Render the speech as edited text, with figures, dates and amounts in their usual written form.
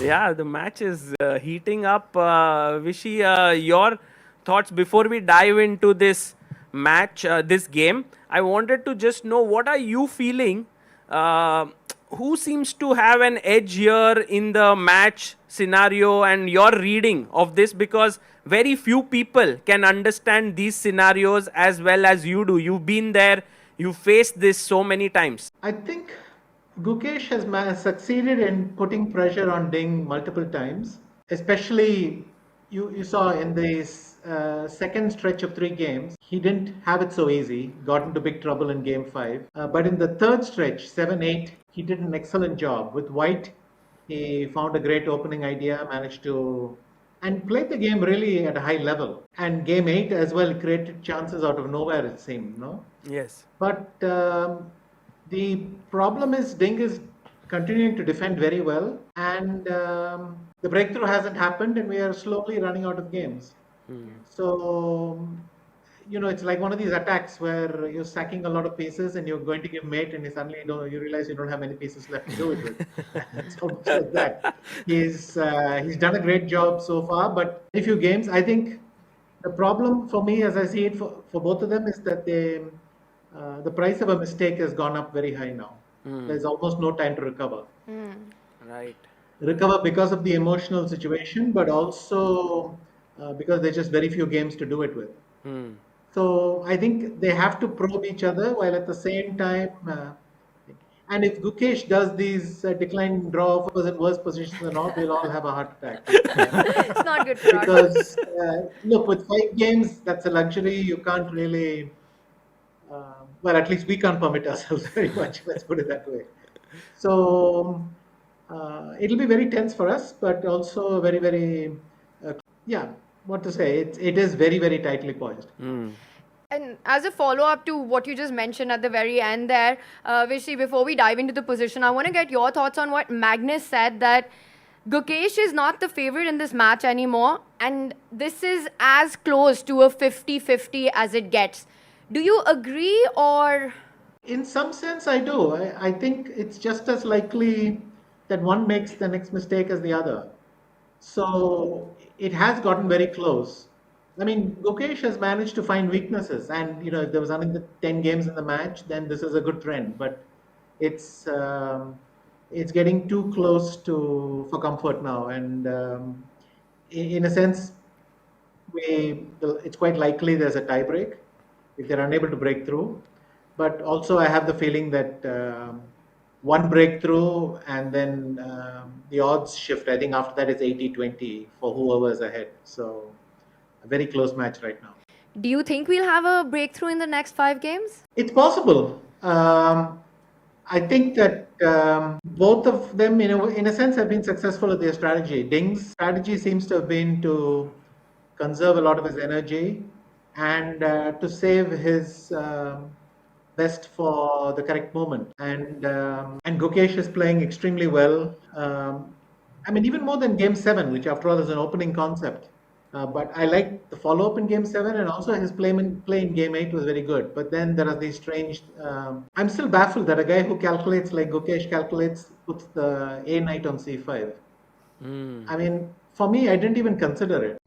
Yeah, the match is heating up. Vishy, your thoughts before we dive into this match, this game. I wanted to just know what are you feeling? Uh, who seems to have an edge here in the match scenario and your reading of this? Because very few people can understand these scenarios as well as you do. You've been there, you faced this so many times. I think Gukesh has succeeded in putting pressure on Ding multiple times, especially you saw in this second stretch of three games, he didn't have it so easy, got into big trouble in game five. But in the third stretch, 7 8, he did an excellent job. With White, he found a great opening idea, managed to and played the game really at a high level. And game eight as well created chances out of nowhere, it seemed, no? Yes. But the problem is Ding is continuing to defend very well, and the breakthrough hasn't happened, and we are slowly running out of games. So, it's like one of these attacks where you're sacking a lot of pieces and you're going to give mate, and you realize you don't have many pieces left to do it with. It's almost like that. He's done a great job so far, but very few games. I think the problem for me, as I see it for both of them, is that the price of a mistake has gone up very high now. There's almost no time to recover. Right. Recover because of the emotional situation, but also because there's just very few games to do it with. So I think they have to probe each other while at the same time. And if Gukesh does these decline draw offers in worse positions and all, we'll all have a heart attack. It's not good for us. Because look, with 5 games, that's a luxury. You can't really, well, at least we can't permit ourselves very much. Let's put it that way. So it'll be very tense for us, but also very, very, yeah, what to say? It is very, very tightly poised. And as a follow up to what you just mentioned at the very end there, Vishy, before we dive into the position, I want to get your thoughts on what Magnus said, that Gukesh is not the favorite in this match anymore, and this is as close to a 50-50 as it gets. Do you agree, or? In some sense, I do. I think it's just as likely that one makes the next mistake as the other. So it has gotten very close. I mean, Gukesh has managed to find weaknesses, and if there was only the 10 games in the match, then this is a good trend. But it's it's getting too close for comfort now, and in a sense, it's quite likely there's a tie break if they're unable to break through. But also, I have the feeling that one breakthrough and then the odds shift. I think after that it's 80-20 for whoever's ahead. So a very close match right now. Do you think we'll have a breakthrough in the next 5 games? It's possible. I think that both of them, in a sense, have been successful at their strategy. Ding's strategy seems to have been to conserve a lot of his energy and to save his best for the correct moment. And Gukesh is playing extremely well. I mean, even more than Game 7, which after all is an opening concept. But I like the follow up in Game 7, and also his play in Game 8 was very good. But then there are these strange. I'm still baffled that a guy who calculates like Gukesh calculates puts the A knight on C5. I mean, for me, I didn't even consider it.